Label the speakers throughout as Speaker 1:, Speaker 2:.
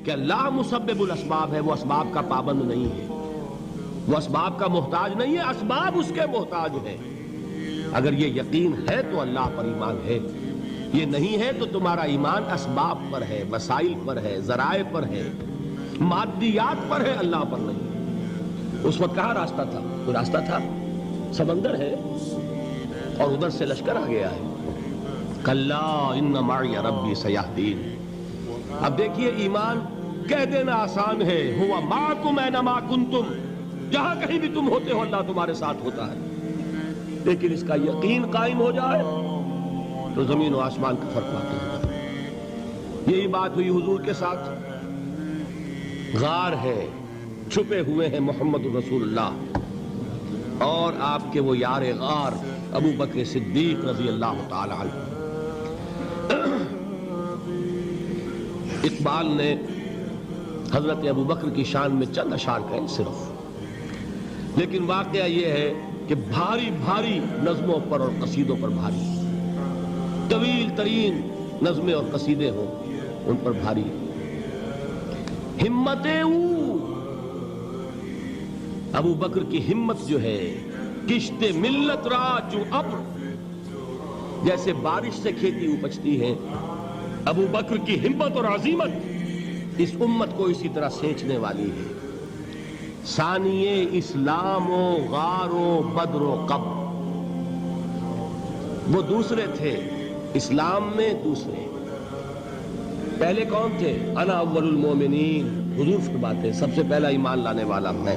Speaker 1: کہ اللہ مسبب الاسباب ہے، وہ اسباب کا پابند نہیں ہے، وہ اسباب کا محتاج نہیں ہے، اسباب اس کے محتاج ہیں۔ اگر یہ یقین ہے تو اللہ پر ایمان ہے، یہ نہیں ہے تو تمہارا ایمان اسباب پر ہے، وسائل پر ہے، ذرائع پر ہے، مادیات پر ہے، اللہ پر نہیں۔ اس وقت کہاں راستہ تھا؟ کوئی راستہ تھا؟ سمندر ہے اور ادھر سے لشکر آ گیا ہے۔ کلا ان معی ربی سیہدین۔ اب دیکھیے ایمان کہہ دینا آسان ہے، ہوا معکم اینما کنتم، جہاں کہیں بھی تم ہوتے ہو اللہ تمہارے ساتھ ہوتا ہے، لیکن اس کا یقین قائم ہو جائے تو زمین و آسمان کا فرق واقع ہوتا ہے۔ یہی بات ہوئی حضور کے ساتھ۔ غار ہے، چھپے ہوئے ہیں محمد رسول اللہ اور آپ کے وہ یار غار ابو بکر صدیق رضی اللہ تعالی عنہ۔ اقبال نے حضرت ابو بکر کی شان میں چند اشعار کہیں صرف، لیکن واقعہ یہ ہے کہ بھاری بھاری نظموں پر اور قصیدوں پر بھاری، طویل ترین نظمیں اور قصیدے ہوں ان پر بھاری۔ ہمتیں ابو بکر کی ہمت جو ہے، کشت ملت را جو ابر، جیسے بارش سے کھیتی اپجتی ہے، ابو بکر کی ہمت اور عزیمت اس امت کو اسی طرح سینچنے والی ہے۔ ثانیے اسلام و غار و بدر و قبر، وہ دوسرے تھے اسلام میں، دوسرے پہلے کون تھے؟ انا اول المومنین، حضور فرماتے ہیں سب سے پہلا ایمان لانے والا میں،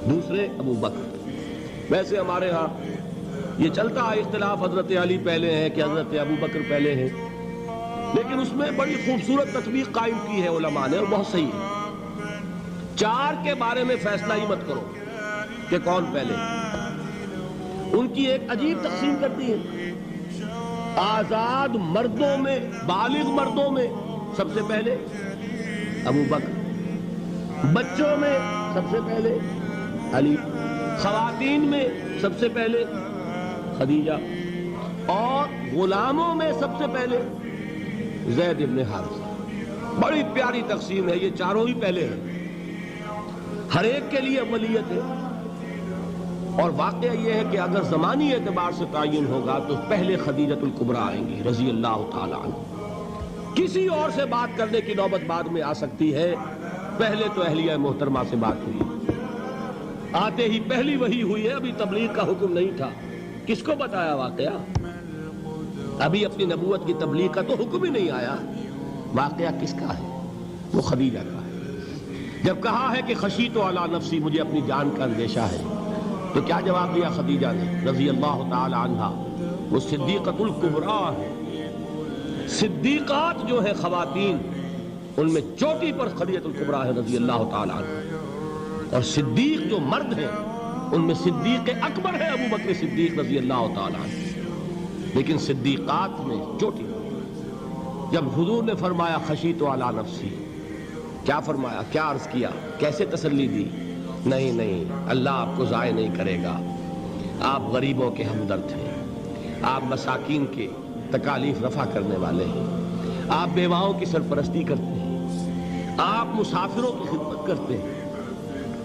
Speaker 1: دوسرے ابو بکر۔ ویسے ہمارے ہاں یہ چلتا ہے اختلاف، حضرت علی پہلے ہیں کہ حضرت ابو بکر پہلے ہیں، لیکن اس میں بڑی خوبصورت تطبیق قائم کی ہے علماء نے اور بہت صحیح ہے۔ چار کے بارے میں فیصلہ ہی مت کرو کہ کون پہلے، ان کی ایک عجیب تقسیم کرتی ہے۔ آزاد مردوں میں، بالغ مردوں میں سب سے پہلے ابو بکر، بچوں میں سب سے پہلے علی، خواتین میں سب سے پہلے خدیجہ، اور غلاموں میں سب سے پہلے زید ابن حارثہ۔ بڑی پیاری تقسیم ہے، یہ چاروں ہی پہلے ہیں، ہر ایک کے لیے اولیت ہے۔ اور واقعہ یہ ہے کہ اگر زمانی اعتبار سے تعین ہوگا تو پہلے خدیجۃ الکبریٰ آئیں گی رضی اللہ تعالی عنہ۔ کسی اور سے بات کرنے کی نوبت بعد میں آ سکتی ہے، پہلے تو اہلیہ محترمہ سے بات ہوئی، آتے ہی پہلی وحی ہوئی ہے، ابھی تبلیغ کا حکم نہیں تھا۔ کس کو بتایا واقعہ؟ ابھی اپنی نبوت کی تبلیغ کا تو حکم ہی نہیں آیا۔ واقعہ کس کا ہے؟ وہ خدیجہ کا ہے۔ جب کہا ہے کہ خشیت علی نفسی، مجھے اپنی جان کا اندیشہ ہے، تو کیا جواب دیا خدیجہ نے رضی اللہ تعالی عنہا؟ وہ صدیقۃ الکبریٰ ہے۔ صدیقات جو ہے خواتین، ان میں چوٹی پر خدیجۃ الکبریٰ ہے رضی اللہ تعالی عنہ، اور صدیق جو مرد ہیں ان میں صدیق اکبر ہے ابو بکر صدیق رضی اللہ تعالی عنہ، لیکن صدیقات میں چوٹی۔ جب حضور نے فرمایا خشیت علی نفسی، کیا فرمایا؟ کیا عرض کیا؟ کیسے تسلی دی؟ نہیں، اللہ آپ کو ضائع نہیں کرے گا، آپ غریبوں کے ہمدرد ہیں، آپ مساکین کے تکالیف رفع کرنے والے ہیں، آپ بیواؤں کی سرپرستی کرتے ہیں، آپ مسافروں کی خدمت کرتے ہیں،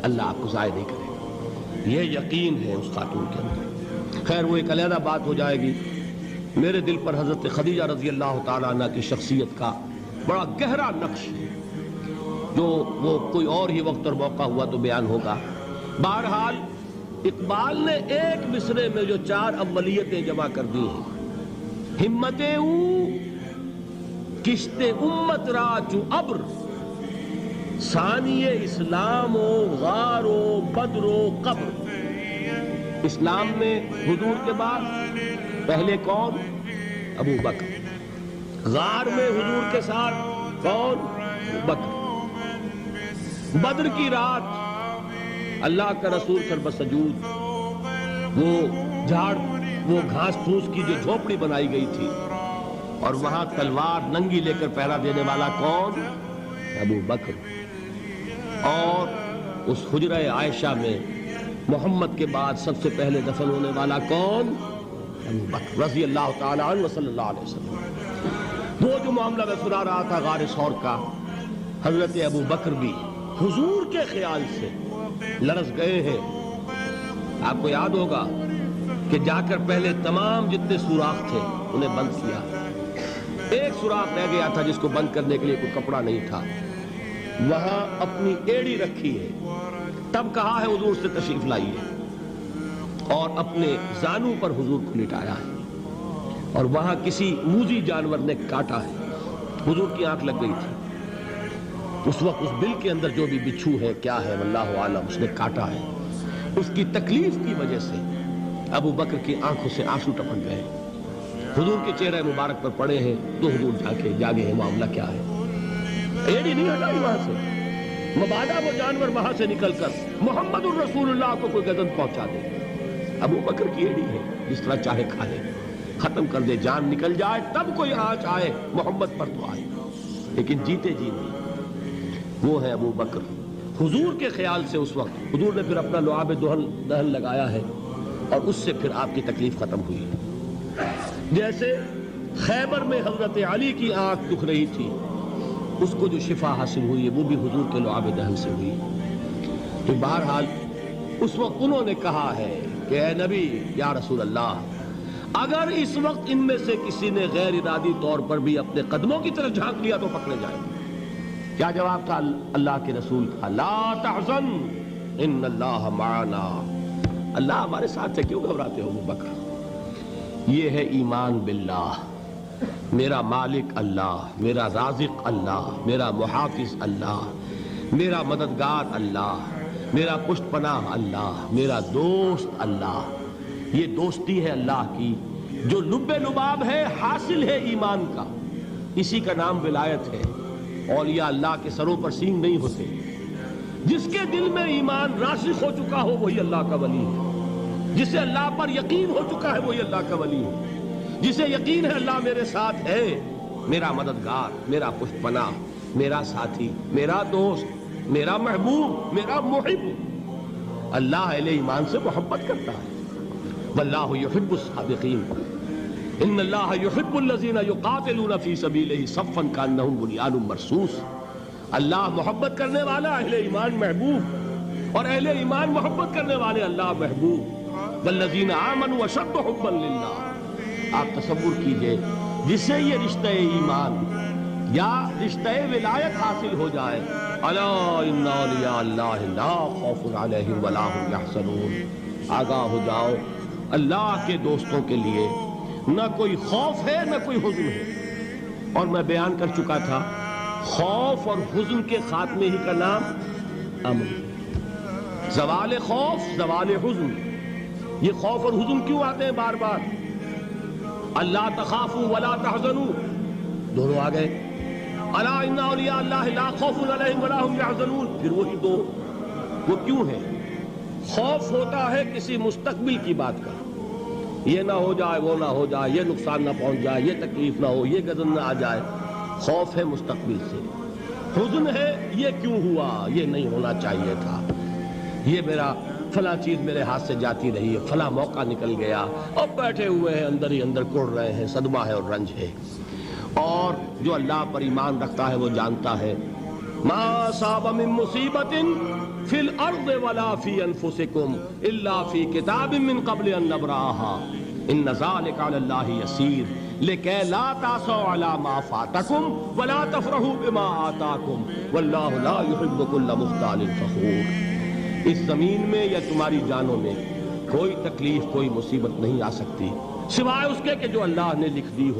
Speaker 1: اللہ آپ کو ضائع نہیں کرے گا۔ یہ یقین ہے اس خاتون کے اندر۔ خیر وہ ایک علیحدہ بات ہو جائے گی۔ میرے دل پر حضرت خدیجہ رضی اللہ تعالیٰ عنہ کی شخصیت کا بڑا گہرا نقش ہے، جو وہ کوئی اور ہی وقت اور موقع ہوا تو بیان ہوگا۔ بہرحال اقبال نے ایک مصرے میں جو چار اولیتیں جمع کر دی ہیں، ہمتیں کشت امت را چو ابر، ثانی اسلام و غار و بدر و قبر۔ اسلام میں حضور کے بعد پہلے کون؟ ابو بکر۔ غار میں حضور کے ساتھ کون؟ بکر۔ بدر کی رات اللہ کا رسول سربسجود، وہ جھاڑ، وہ گھاس پھوس کی جو جھوپڑی بنائی گئی تھی، اور وہاں تلوار ننگی لے کر پہرا دینے والا کون؟ ابو بکر۔ اور اس حجرہ عائشہ میں محمد کے بعد سب سے پہلے دفن ہونے والا کون؟ ابو بکر رضی اللہ تعالی عنہ صلی اللہ علیہ وسلم۔ وہ جو معاملہ میں سنا رہا تھا غار ثور کا، حضرت ابو بکر بھی حضور کے خیال سے لرز گئے ہیں. آپ کو یاد ہوگا کہ جا کر پہلے تمام جتنے سوراخ تھے انہیں بند کیا. ایک سوراخ رہ گیا تھا جس کو بند کرنے کے لیے کوئی کپڑا نہیں تھا. وہاں اپنی ایڑی رکھی ہے. تب کہا ہے حضور سے تشریف لائیے, اور اپنے زانو پر حضور کو لٹایا ہے. اور وہاں کسی موذی جانور نے کاٹا ہے. حضور کی آنکھ لگ گئی تھی. اس وقت اس بل کے اندر جو بھی بچھو ہے کیا ہے واللہ عالم, اس نے کاٹا ہے. اس کی تکلیف کی وجہ سے ابو بکر کی آنکھوں سے آنسو ٹپک گئے. حضور کے چہرے مبارک پر پڑے ہیں تو حضور جاگے ہیں. معاملہ کیا ہے؟ ایڑی نہیں ہٹائی وہاں سے. مبادا وہ جانور وہاں سے نکل کر محمد الرسول اللہ کو کوئی گزن پہنچا دے. ابو بکر کی ایڑی ہے, جس طرح چاہے کھا لے, ختم کر دے, جان نکل جائے تب کوئی آنچ آئے محمد پر تو آئے, لیکن جیتے جی نہیں. وہ ہے ابو بکر. حضور کے خیال سے اس وقت حضور نے پھر اپنا لعاب دہن لگایا ہے, اور اس سے پھر آپ کی تکلیف ختم ہوئی. جیسے خیبر میں حضرت علی کی آنکھ دکھ رہی تھی, اس کو جو شفا حاصل ہوئی ہے وہ بھی حضور کے لعاب دہن سے ہوئی. تو بہرحال اس وقت انہوں نے کہا ہے کہ اے نبی یا رسول اللہ, اگر اس وقت ان میں سے کسی نے غیر ارادی طور پر بھی اپنے قدموں کی طرف جھانک لیا تو پکڑے جائیں. کیا جواب تھا اللہ کے رسول کا؟ لا تحزن ان اللہ معنا. اللہ ہمارے ساتھ ہے, کیوں گھبراتے ہو ابو بکر؟ یہ ہے ایمان باللہ. میرا مالک اللہ, میرا رازق اللہ, میرا محافظ اللہ, میرا مددگار اللہ, میرا پشت پناہ اللہ, میرا دوست اللہ. یہ دوستی ہے اللہ کی جو لب لباب ہے, حاصل ہے ایمان کا. اسی کا نام ولایت ہے. اولیاء اللہ کے سروں پر سینگ نہیں ہوتے. جس کے دل میں ایمان راسخ ہو چکا ہو وہی اللہ کا ولی ہے. جسے اللہ پر یقین ہو چکا ہے وہی اللہ کا ولی ہے. جسے یقین ہے اللہ میرے ساتھ ہے, میرا مددگار, میرا پشت پناہ, میرا ساتھی, میرا دوست, میرا محبوب, میرا محب. اللہ اہل ایمان سے محبت کرتا ہے. واللہ یحب الصادقین. ان اللہ یحب الذین یقاتلون فی سبیلہ صفا کانہم بنیان مرصوص. اللہ محبت کرنے والا, اہل ایمان محبوب, اور اہل ایمان محبت کرنے والے اللہ محبوب. والذین آمنوا اشد حبا للہ. آپ تصور کیجئے جسے یہ رشتہ ایمان یا رشتہ ولایت حاصل ہو جائے, الا ان اولیاء اللہ لا خوف علیہم ولا هم یحزنون. آگاہ ہو جاؤ, اللہ کے دوستوں کے لیے نہ کوئی خوف ہے نہ کوئی حزن ہے. اور میں بیان کر چکا تھا, خوف اور حزن کے خاتمے ہی کا نام امن. زوال خوف, زوال حزن. یہ خوف اور حزن کیوں آتے ہیں بار بار؟ اللہ تخافوا ولا تحزنوا, دونوں آ گئے. الا ان اولیاء اللہ لا خوف علیہم ولا هم یحزنون, پھر وہی دو. وہ کیوں ہے؟ خوف ہوتا ہے کسی مستقبل کی بات کا, یہ نہ ہو جائے, وہ نہ ہو جائے, یہ نقصان نہ پہنچ جائے, یہ تکلیف نہ ہو, یہ غضب نہ آ جائے. خوف ہے مستقبل سے. حزن ہے یہ کیوں ہوا, یہ نہیں ہونا چاہیے تھا, یہ میرا فلاں چیز میرے ہاتھ سے جاتی رہی ہے, فلاں موقع نکل گیا, اور بیٹھے ہوئے ہیں اندر ہی اندر کڑ رہے ہیں. صدمہ ہے اور رنج ہے. اور جو اللہ پر ایمان رکھتا ہے وہ جانتا ہے ما اصاب من مصیبت فی الارض ولا فی انفسکم الا فی کتاب من قبل ان نبرأها ان ذلک علی اللہ یسیر لکی لا تعصوا علی ما فاتکم ولا تفرحوا بما آتاکم واللہ لا یحب کل مختال فخور. اس زمین میں یا تمہاری جانوں میں کوئی تکلیف, کوئی مصیبت نہیں آ سکتی سوائے اس کے کہ جو اللہ نے لکھ دی ہو.